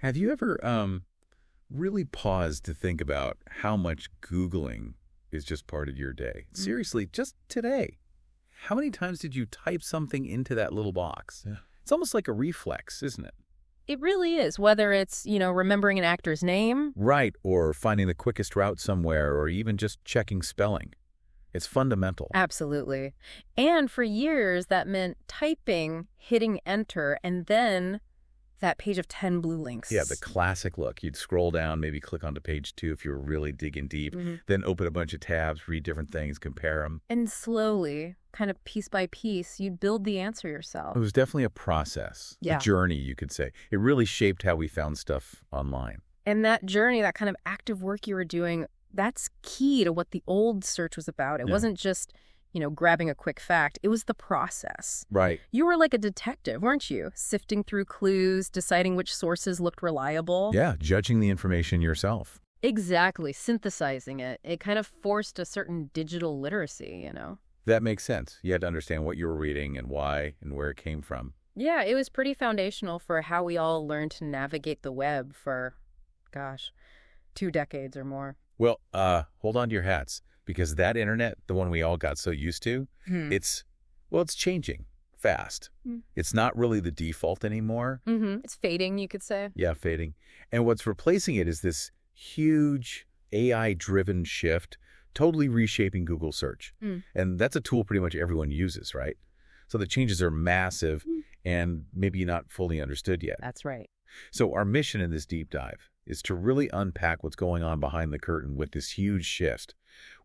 Have you ever really paused to think about how much Googling is just part of your day? Seriously, just today. How many times did you type something into that little box? Yeah. It's almost like a reflex, isn't it? It really is, whether it's, remembering an actor's name. Right, or finding the quickest route somewhere, or even just checking spelling. It's fundamental. Absolutely. And for years, that meant typing, hitting enter, and then that page of 10 blue links. Yeah, the classic look. You'd scroll down, maybe click onto page 2 if you were really digging deep, then open a bunch of tabs, read different things, compare them. And slowly, kind of piece by piece, you'd build the answer yourself. It was definitely a process, a journey, you could say. It really shaped how we found stuff online. And that journey, that kind of active work you were doing, that's key to what the old search was about. It wasn't just, grabbing a quick fact. It was the process. Right. You were like a detective, weren't you? Sifting through clues, deciding which sources looked reliable. Yeah, judging the information yourself. Exactly, synthesizing it. It kind of forced a certain digital literacy, That makes sense. You had to understand what you were reading and why and where it came from. Yeah, it was pretty foundational for how we all learned to navigate the web for, 2 decades or more. Well, hold on to your hats, because that internet, the one we all got so used to, it's changing fast. It's not really the default anymore. It's fading, you could say. Yeah, fading. And what's replacing it is this huge AI-driven shift, totally reshaping Google search. And that's a tool pretty much everyone uses, right? So the changes are massive and maybe not fully understood yet. That's right. So our mission in this deep dive is to really unpack what's going on behind the curtain with this huge shift.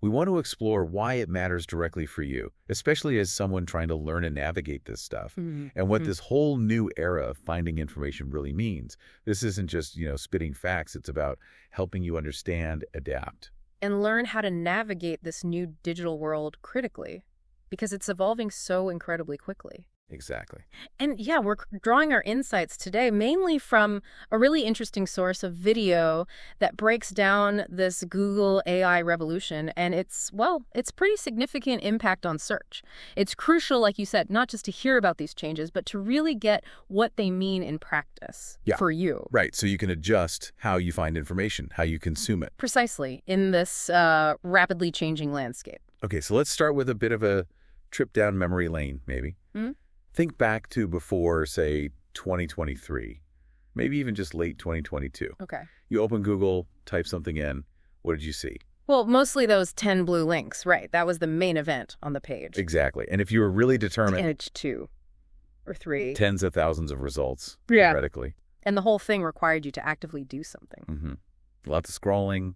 We want to explore why it matters directly for you, especially as someone trying to learn and navigate this stuff, and what this whole new era of finding information really means. This isn't just, spitting facts. It's about helping you understand, adapt. And learn how to navigate this new digital world critically, because it's evolving so incredibly quickly. Exactly. And yeah, we're drawing our insights today mainly from a really interesting source of video that breaks down this Google AI revolution and its pretty significant impact on search. It's crucial, like you said, not just to hear about these changes, but to really get what they mean in practice for you. Right. So you can adjust how you find information, how you consume it. Precisely, in this rapidly changing landscape. Okay, so let's start with a bit of a trip down memory lane, maybe. Think back to before, say, 2023, maybe even just late 2022. Okay. You open Google, type something in. What did you see? Well, mostly those 10 blue links, right? That was the main event on the page. Exactly. And if you were really determined... And it's 2 or 3. Tens of thousands of results, theoretically. And the whole thing required you to actively do something. Lots of scrolling,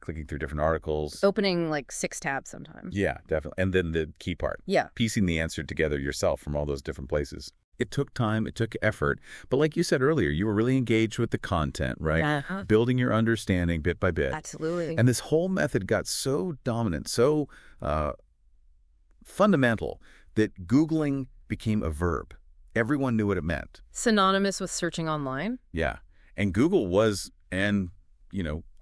clicking through different articles. Opening like 6 tabs sometimes. Yeah, definitely. And then the key part. Yeah. Piecing the answer together yourself from all those different places. It took time, it took effort. But like you said earlier, you were really engaged with the content, right? Building your understanding bit by bit. Absolutely. And this whole method got so dominant, so fundamental, that Googling became a verb. Everyone knew what it meant. Synonymous with searching online? Yeah. And Google was, and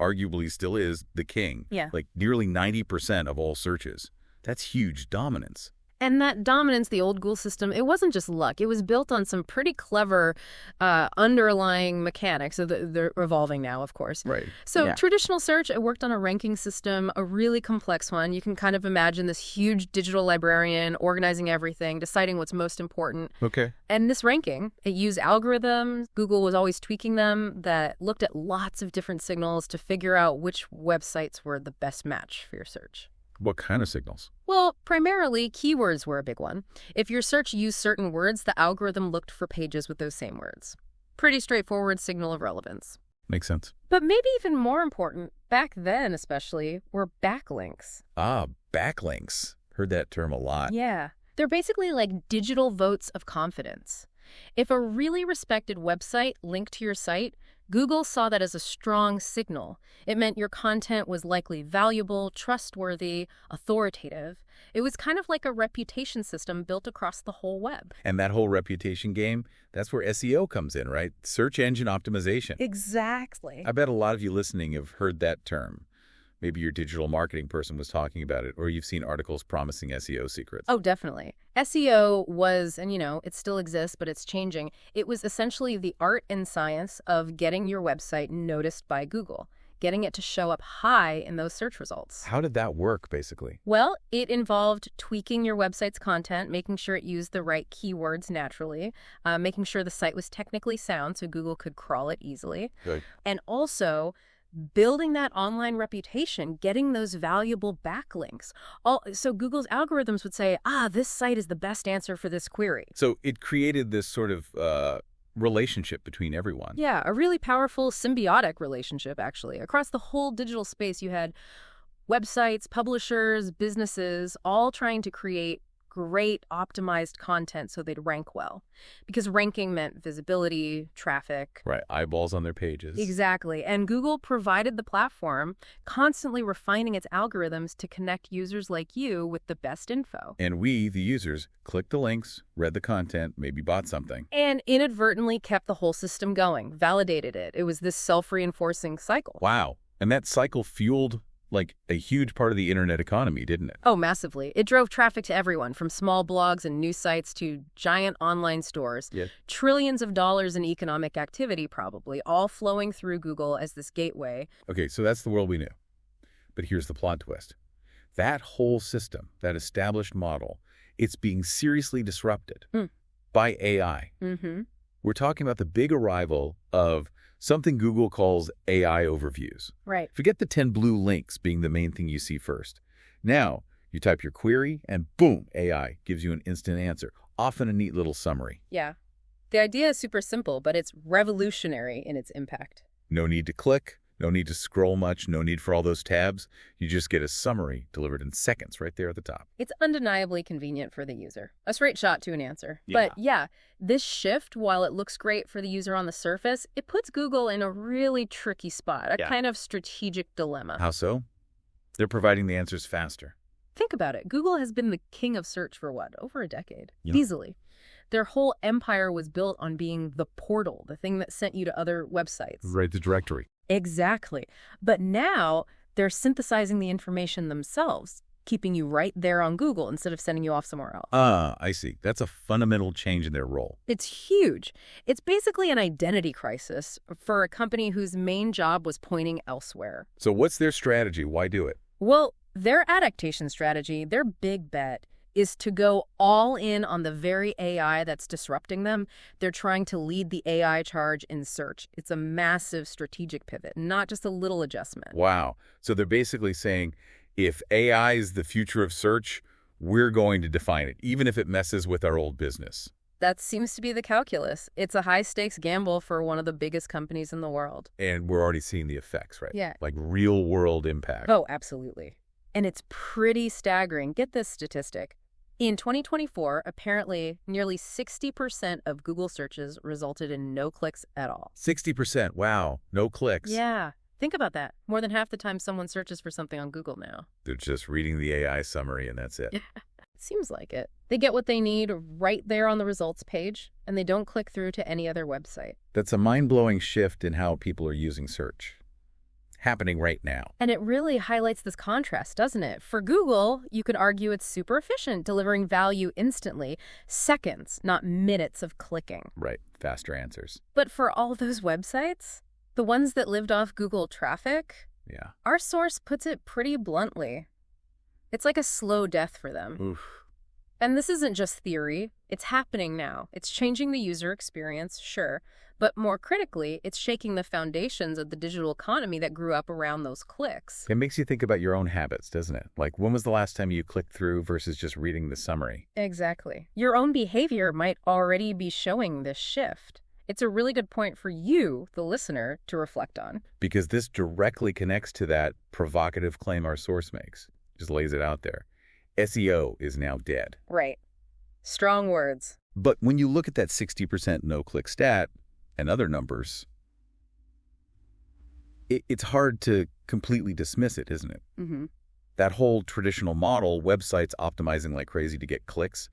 arguably still is, the king. Yeah. Like nearly 90% of all searches. That's huge dominance. And that dominance, the old Google system, it wasn't just luck. It was built on some pretty clever underlying mechanics. So they're evolving now, of course. Right. So traditional search, it worked on a ranking system, a really complex one. You can kind of imagine this huge digital librarian organizing everything, deciding what's most important. Okay. And this ranking, it used algorithms. Google was always tweaking them that looked at lots of different signals to figure out which websites were the best match for your search. What kind of signals? Well, primarily, keywords were a big one. If your search used certain words, the algorithm looked for pages with those same words. Pretty straightforward signal of relevance. Makes sense. But maybe even more important, back then especially, were backlinks. Ah, backlinks. Heard that term a lot. Yeah. They're basically like digital votes of confidence. If a really respected website linked to your site, Google saw that as a strong signal. It meant your content was likely valuable, trustworthy, authoritative. It was kind of like a reputation system built across the whole web. And that whole reputation game, that's where SEO comes in, right? Search engine optimization. Exactly. I bet a lot of you listening have heard that term. Maybe your digital marketing person was talking about it, or you've seen articles promising SEO secrets. Oh, definitely. SEO was, and it still exists, but it's changing. It was essentially the art and science of getting your website noticed by Google, getting it to show up high in those search results. How did that work, basically? Well, it involved tweaking your website's content, making sure it used the right keywords naturally, making sure the site was technically sound so Google could crawl it easily, Good. and also building that online reputation, getting those valuable backlinks. So Google's algorithms would say, this site is the best answer for this query. So it created this sort of relationship between everyone. Yeah, a really powerful symbiotic relationship, actually. Across the whole digital space, you had websites, publishers, businesses, all trying to create great optimized content so they'd rank well. Because ranking meant visibility, traffic. Right, eyeballs on their pages. Exactly. And Google provided the platform, constantly refining its algorithms to connect users like you with the best info. And we, the users, clicked the links, read the content, maybe bought something. And inadvertently kept the whole system going, validated it. It was this self-reinforcing cycle. Wow. And that cycle fueled a huge part of the internet economy, didn't it? Oh, massively. It drove traffic to everyone, from small blogs and news sites to giant online stores. Yeah. Trillions of dollars in economic activity, probably, all flowing through Google as this gateway. Okay, so that's the world we knew. But here's the plot twist. That whole system, that established model, it's being seriously disrupted by AI. Mm-hmm. We're talking about the big arrival of something Google calls AI overviews. Right. Forget the 10 blue links being the main thing you see first. Now, you type your query and boom, AI gives you an instant answer, often a neat little summary. Yeah. The idea is super simple, but it's revolutionary in its impact. No need to click, no need to scroll much, no need for all those tabs. You just get a summary delivered in seconds right there at the top. It's undeniably convenient for the user. A straight shot to an answer. Yeah. But yeah, this shift, while it looks great for the user on the surface, it puts Google in a really tricky spot, a kind of strategic dilemma. How so? They're providing the answers faster. Think about it. Google has been the king of search for what? Over a decade. Yeah. Easily. Their whole empire was built on being the portal, the thing that sent you to other websites. Right, the directory. Exactly. But now they're synthesizing the information themselves, keeping you right there on Google instead of sending you off somewhere else. I see. That's a fundamental change in their role. It's huge. It's basically an identity crisis for a company whose main job was pointing elsewhere. So what's their strategy? Why do it? Well, their adaptation strategy, their big bet, is to go all in on the very AI that's disrupting them. They're trying to lead the AI charge in search. It's a massive strategic pivot, not just a little adjustment. Wow. So they're basically saying, if AI is the future of search, we're going to define it, even if it messes with our old business. That seems to be the calculus. It's a high-stakes gamble for one of the biggest companies in the world. And we're already seeing the effects, right? Yeah. Like real-world impact. Oh, absolutely. And it's pretty staggering. Get this statistic. In 2024, apparently nearly 60% of Google searches resulted in no clicks at all. 60%. Wow. No clicks. Yeah. Think about that. More than half the time someone searches for something on Google now. They're just reading the AI summary and that's it. It seems like it. They get what they need right there on the results page, and they don't click through to any other website. That's a mind-blowing shift in how people are using search. Happening right now. And it really highlights this contrast, doesn't it? For Google, you could argue it's super efficient, delivering value instantly, seconds, not minutes of clicking. Right. Faster answers. But for all those websites, the ones that lived off Google traffic, Yeah. our source puts it pretty bluntly. It's like a slow death for them. Oof. And this isn't just theory. It's happening now. It's changing the user experience, sure. But more critically, it's shaking the foundations of the digital economy that grew up around those clicks. It makes you think about your own habits, doesn't it? Like, when was the last time you clicked through versus just reading the summary? Exactly. Your own behavior might already be showing this shift. It's a really good point for you, the listener, to reflect on. Because this directly connects to that provocative claim our source makes. Just lays it out there. SEO is now dead. Right. Strong words. But when you look at that 60% no-click stat and other numbers, it's hard to completely dismiss it, isn't it? Mm-hmm. That whole traditional model, websites optimizing like crazy to get clicks,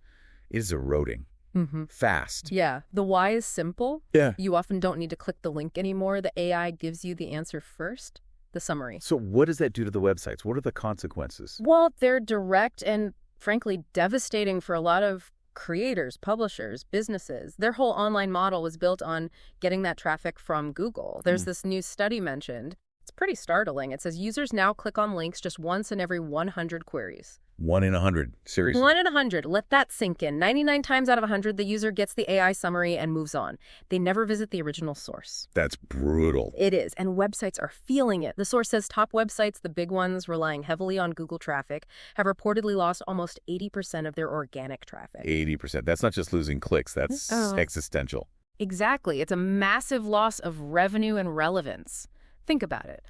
is eroding. Mm-hmm. Fast. Yeah. The why is simple. Yeah. You often don't need to click the link anymore. The AI gives you the answer first. the summary. So what does that do to the websites? What are the consequences? Well, they're direct and, frankly, devastating for a lot of creators, publishers, businesses. Their whole online model was built on getting that traffic from Google. There's this new study mentioned. It's pretty startling. It says users now click on links just once in every 100 queries. 1 in 100. Seriously? 1 in 100. Let that sink in. 99 times out of 100, the user gets the AI summary and moves on. They never visit the original source. That's brutal. It is, and websites are feeling it. The source says top websites, the big ones relying heavily on Google traffic, have reportedly lost almost 80% of their organic traffic. 80%. That's not just losing clicks. That's existential. Exactly. It's a massive loss of revenue and relevance. Think about it.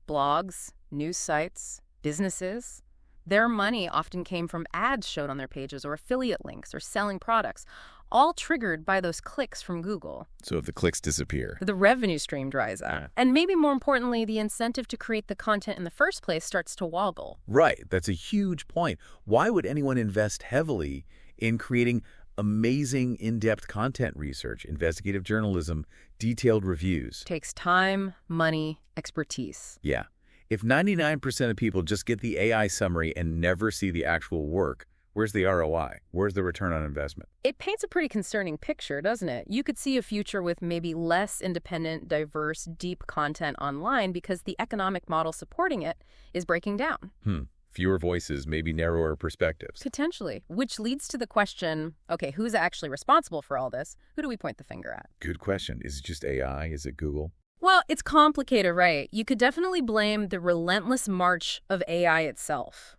Blogs, news sites, businesses, their money often came from ads shown on their pages or affiliate links or selling products, all triggered by those clicks from Google. So if the clicks disappear, the revenue stream dries up. And maybe more importantly, the incentive to create the content in the first place starts to wobble. Right. That's a huge point. Why would anyone invest heavily in creating amazing in-depth content research, investigative journalism, detailed reviews? Takes time, money, expertise. Yeah. If 99% of people just get the AI summary and never see the actual work, where's the ROI? Where's the return on investment? It paints a pretty concerning picture, doesn't it? You could see a future with maybe less independent, diverse, deep content online because the economic model supporting it is breaking down. Fewer voices, maybe narrower perspectives. Potentially, which leads to the question, okay, who's actually responsible for all this? Who do we point the finger at? Good question. Is it just AI? Is it Google? Well, it's complicated, right? You could definitely blame the relentless march of AI itself.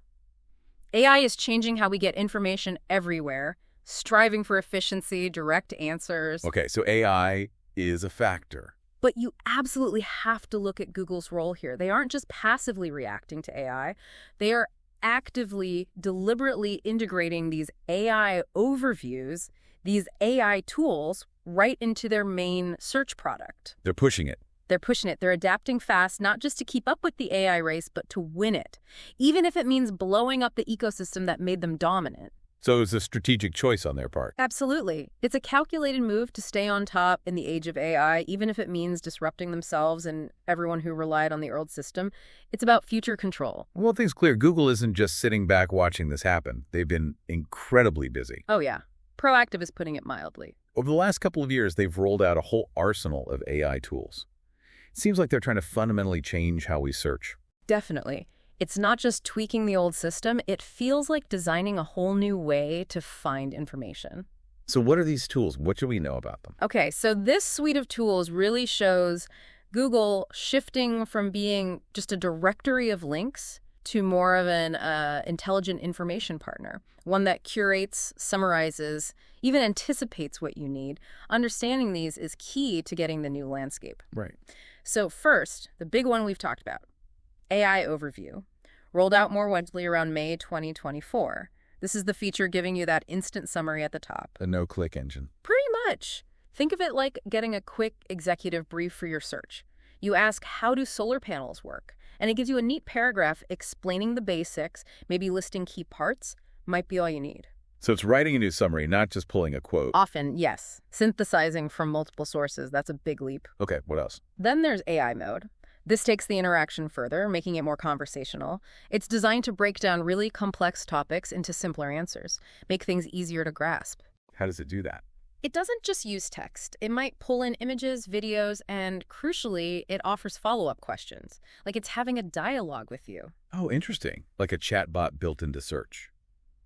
AI is changing how we get information everywhere, striving for efficiency, direct answers. Okay, so AI is a factor. But you absolutely have to look at Google's role here. They aren't just passively reacting to AI. They are actively, deliberately integrating these AI overviews, these AI tools, right into their main search product. They're pushing it. They're pushing it. They're adapting fast, not just to keep up with the AI race, but to win it, even if it means blowing up the ecosystem that made them dominant. So it's a strategic choice on their part. Absolutely. It's a calculated move to stay on top in the age of AI, even if it means disrupting themselves and everyone who relied on the old system. It's about future control. One thing's clear, Google isn't just sitting back watching this happen. They've been incredibly busy. Oh, yeah. Proactive is putting it mildly. Over the last couple of years, they've rolled out a whole arsenal of AI tools. It seems like they're trying to fundamentally change how we search. Definitely. It's not just tweaking the old system. It feels like designing a whole new way to find information. So what are these tools? What should we know about them? Okay, so this suite of tools really shows Google shifting from being just a directory of links to more of an intelligent information partner, one that curates, summarizes, even anticipates what you need. Understanding these is key to getting the new landscape. Right. So first, the big one we've talked about, AI Overview, rolled out more widely around May 2024. This is the feature giving you that instant summary at the top. A no-click engine. Pretty much. Think of it like getting a quick executive brief for your search. You ask, how do solar panels work? And it gives you a neat paragraph explaining the basics, maybe listing key parts, might be all you need. So it's writing a new summary, not just pulling a quote. Often, yes. Synthesizing from multiple sources, that's a big leap. Okay, what else? Then there's AI mode. This takes the interaction further, making it more conversational. It's designed to break down really complex topics into simpler answers, make things easier to grasp. How does it do that? It doesn't just use text. It might pull in images, videos, and crucially, it offers follow-up questions. Like it's having a dialogue with you. Oh, interesting. Like a chatbot built into search.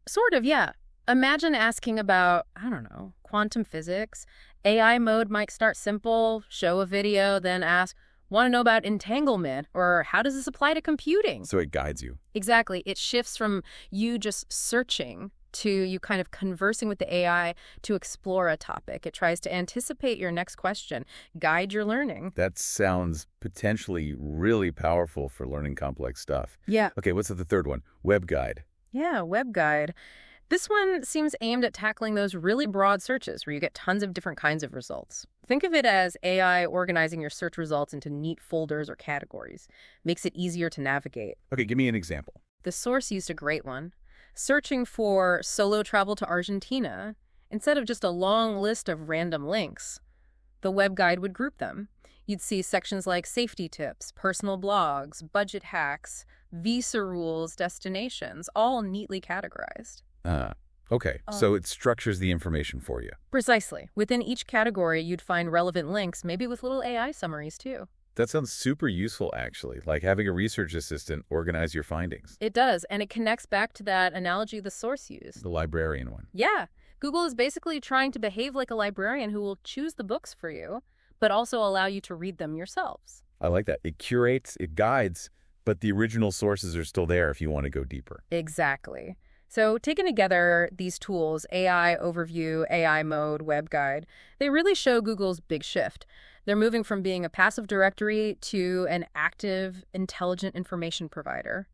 Sort of, yeah. Imagine asking about, I don't know, quantum physics. AI mode might start simple, show a video, then ask, want to know about entanglement, or how does this apply to computing? So it guides you. Exactly. It shifts from you just searching to you kind of conversing with the AI to explore a topic. It tries to anticipate your next question, guide your learning. That sounds potentially really powerful for learning complex stuff. Yeah. Okay, what's the third one? Web guide. Yeah, web guide. This one seems aimed at tackling those really broad searches where you get tons of different kinds of results. Think of it as AI organizing your search results into neat folders or categories. Makes it easier to navigate. Okay, give me an example. The source used a great one. Searching for solo travel to Argentina, instead of just a long list of random links, the web guide would group them. You'd see sections like safety tips, personal blogs, budget hacks, visa rules, destinations, all neatly categorized. Ah, okay. So it structures the information for you. Precisely. Within each category, you'd find relevant links, maybe with little AI summaries too. That sounds super useful, actually, like having a research assistant organize your findings. It does, and it connects back to that analogy the source used. The librarian one. Yeah, Google is basically trying to behave like a librarian who will choose the books for you, but also allow you to read them yourselves. I like that. It curates, it guides, but the original sources are still there if you want to go deeper. Exactly. So taken together, these tools, AI Overview, AI Mode, Web Guide, they really show Google's big shift. They're moving from being a passive directory to an active, intelligent information provider.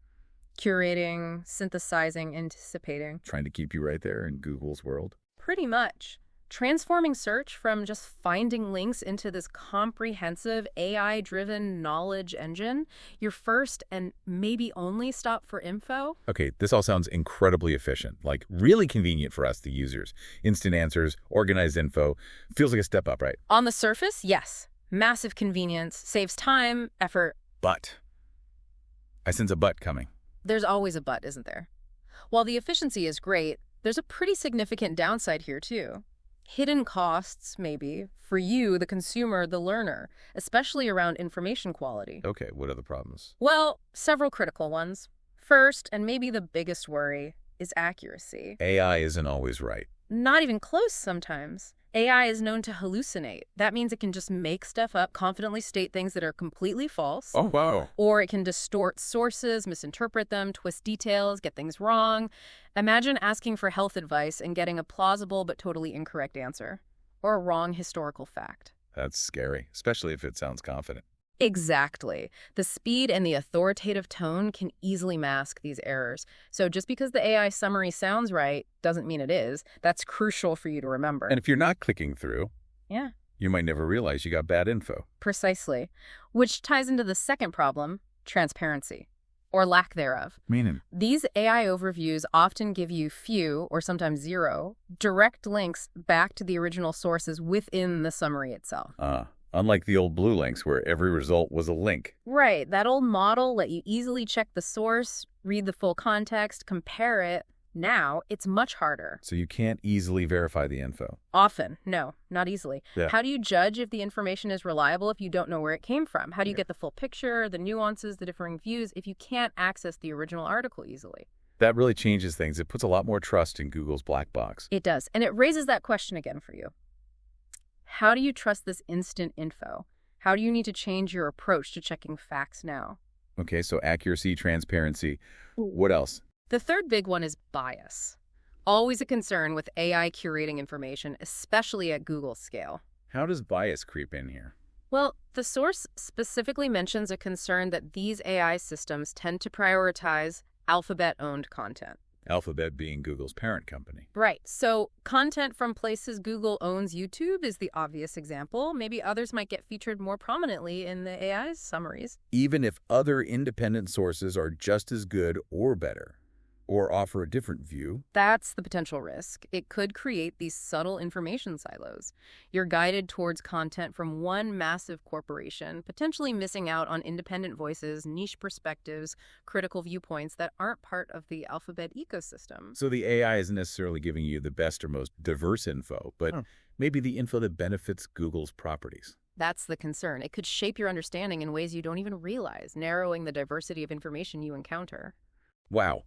Curating, synthesizing, anticipating. Trying to keep you right there in Google's world. Pretty much. Transforming search from just finding links into this comprehensive AI-driven knowledge engine, your first and maybe only stop for info. Okay, this all sounds incredibly efficient, like really convenient for us, the users. Instant answers, organized info. Feels like a step up, right? On the surface, yes. Massive convenience, saves time, effort. But. I sense a but coming. There's always a but, isn't there? While the efficiency is great, there's a pretty significant downside here, too. Hidden costs, maybe, for you, the consumer, the learner, especially around information quality. Okay, what are the problems? Well, several critical ones. First, and maybe the biggest worry, is accuracy. AI isn't always right. Not even close sometimes. AI is known to hallucinate. That means it can just make stuff up, confidently state things that are completely false. Oh, wow. Or it can distort sources, misinterpret them, twist details, get things wrong. Imagine asking for health advice and getting a plausible but totally incorrect answer. Or a wrong historical fact. That's scary, especially if it sounds confident. Exactly. The speed and the authoritative tone can easily mask these errors. So just because the AI summary sounds right doesn't mean it is. That's crucial for you to remember. And if you're not clicking through, yeah, you might never realize you got bad info. Precisely. Which ties into the second problem, transparency, or lack thereof. Meaning? These AI overviews often give you few, or sometimes zero, direct links back to the original sources within the summary itself. Unlike the old blue links where every result was a link. Right. That old model let you easily check the source, read the full context, compare it. Now, it's much harder. So you can't easily verify the info. Often. No, not easily. Yeah. How do you judge if the information is reliable if you don't know where it came from? How do you get the full picture, the nuances, the differing views if you can't access the original article easily? That really changes things. It puts a lot more trust in Google's black box. It does. And it raises that question again for you. How do you trust this instant info? How do you need to change your approach to checking facts now? Okay, so accuracy, transparency. What else? The third big one is bias. Always a concern with AI curating information, especially at Google's scale. How does bias creep in here? Well, the source specifically mentions a concern that these AI systems tend to prioritize Alphabet-owned content. Alphabet being Google's parent company. Right. So content from places Google owns. YouTube is the obvious example. Maybe others might get featured more prominently in the AI's summaries. Even if other independent sources are just as good or better, or offer a different view. That's the potential risk. It could create these subtle information silos. You're guided towards content from one massive corporation, potentially missing out on independent voices, niche perspectives, critical viewpoints that aren't part of the Alphabet ecosystem. So the AI isn't necessarily giving you the best or most diverse info, but maybe the info that benefits Google's properties. That's the concern. It could shape your understanding in ways you don't even realize, narrowing the diversity of information you encounter. Wow.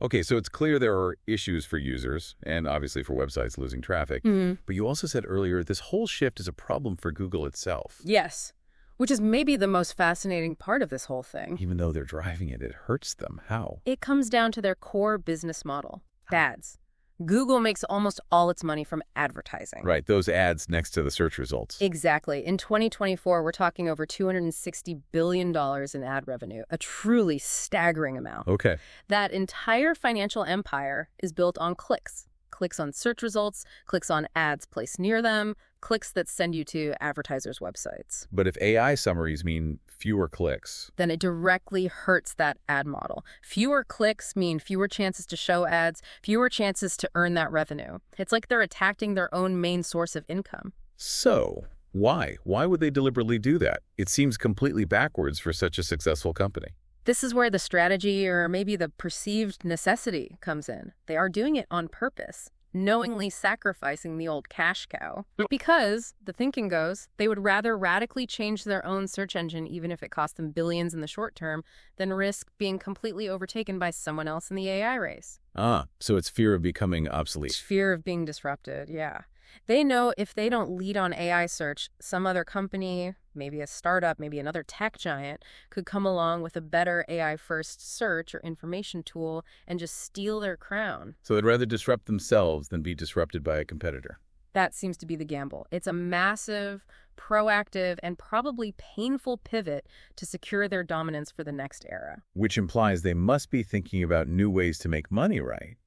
Okay, so it's clear there are issues for users and obviously for websites losing traffic. But you also said earlier this whole shift is a problem for Google itself. Yes, which is maybe the most fascinating part of this whole thing. Even though they're driving it, it hurts them. How? It comes down to their core business model, ads. Google makes almost all its money from advertising. Right, those ads next to the search results. Exactly. In 2024, we're talking over $260 billion in ad revenue, a truly staggering amount. Okay. That entire financial empire is built on clicks. Clicks on search results, clicks on ads placed near them, clicks that send you to advertisers' websites. But if AI summaries mean fewer clicks, then it directly hurts that ad model. Fewer clicks mean fewer chances to show ads, fewer chances to earn that revenue. It's like they're attacking their own main source of income. So Why? Why would they deliberately do that? It seems completely backwards for such a successful company. This is where the strategy or maybe the perceived necessity comes in. They are doing it on purpose, knowingly sacrificing the old cash cow. Because, the thinking goes, they would rather radically change their own search engine even if it cost them billions in the short term than risk being completely overtaken by someone else in the AI race. Ah, so it's fear of becoming It's obsolete. fear of being disrupted, yeah. They know if they don't lead on AI search, some other company, maybe a startup, maybe another tech giant, could come along with a better AI-first search or information tool and just steal their crown. So they'd rather disrupt themselves than be disrupted by a competitor. That seems to be the gamble. It's a massive, proactive, and probably painful pivot to secure their dominance for the next era. Which implies they must be thinking about new ways to make money, right?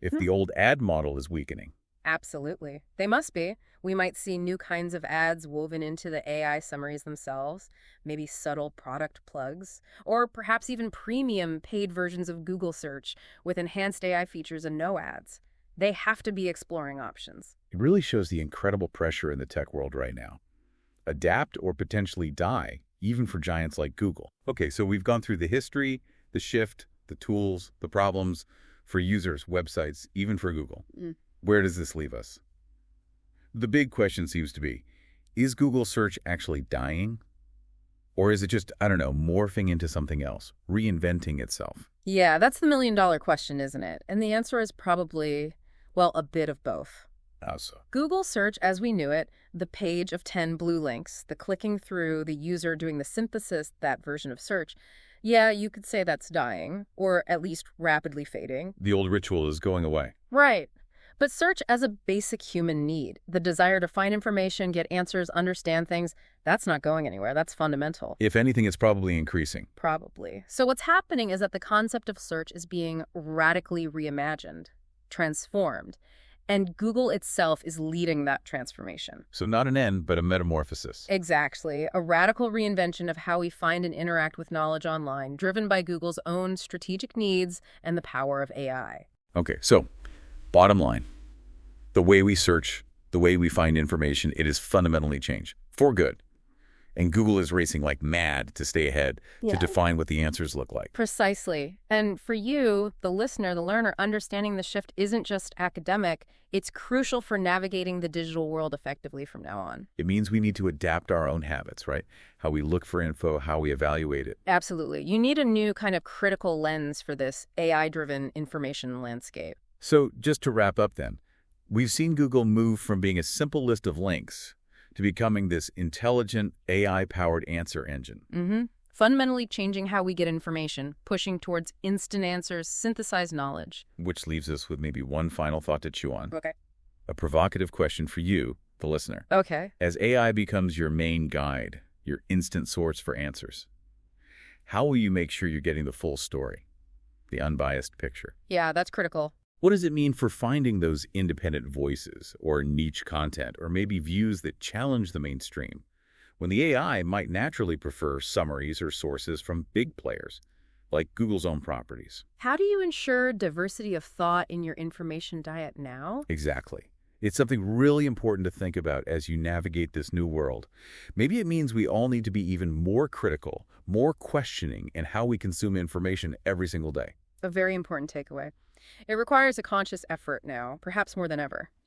If the old ad model is weakening. Absolutely. They must be. We might see new kinds of ads woven into the AI summaries themselves, maybe subtle product plugs, or perhaps even premium paid versions of Google search with enhanced AI features and no ads. They have to be exploring options. It really shows the incredible pressure in the tech world right now. Adapt or potentially die, even for giants like Google. Okay, so we've gone through the history, the shift, the tools, the problems for users, websites, even for Google. Where does this leave us? The big question seems to be, is Google search actually dying? Or is it just, I don't know, morphing into something else, reinventing itself? Yeah, that's the million-dollar question, isn't it? And the answer is probably, well, a bit of both. How so? Google search as we knew it, the page of 10 blue links, the clicking through, the user doing the synthesis, that version of search, yeah, you could say that's dying, or at least rapidly fading. The old ritual is going away. Right. But search as a basic human need, the desire to find information, get answers, understand things, that's not going anywhere. That's fundamental. If anything, it's probably increasing. Probably. So what's happening is that the concept of search is being radically reimagined, transformed, and Google itself is leading that transformation. So not an end, but a metamorphosis. Exactly. A radical reinvention of how we find and interact with knowledge online, driven by Google's own strategic needs and the power of AI. Okay, so bottom line, the way we search, the way we find information, it has fundamentally changed for good. And Google is racing like mad to stay ahead, to define what the answers look like. Precisely. And for you, the listener, the learner, understanding the shift isn't just academic, it's crucial for navigating the digital world effectively from now on. It means we need to adapt our own habits, right? How we look for info, how we evaluate it. Absolutely. You need a new kind of critical lens for this AI-driven information landscape. So just to wrap up then, we've seen Google move from being a simple list of links to becoming this intelligent AI-powered answer engine. Fundamentally changing how we get information, pushing towards instant answers, synthesized knowledge. Which leaves us with maybe one final thought to chew on. Okay. A provocative question for you, the listener. Okay. As AI becomes your main guide, your instant source for answers, how will you make sure you're getting the full story, the unbiased picture? Yeah, that's critical. What does it mean for finding those independent voices or niche content or maybe views that challenge the mainstream when the AI might naturally prefer summaries or sources from big players like Google's own properties? How do you ensure diversity of thought in your information diet now? Exactly. It's something really important to think about as you navigate this new world. Maybe it means we all need to be even more critical, more questioning in how we consume information every single day. A very important takeaway. It requires a conscious effort now, perhaps more than ever.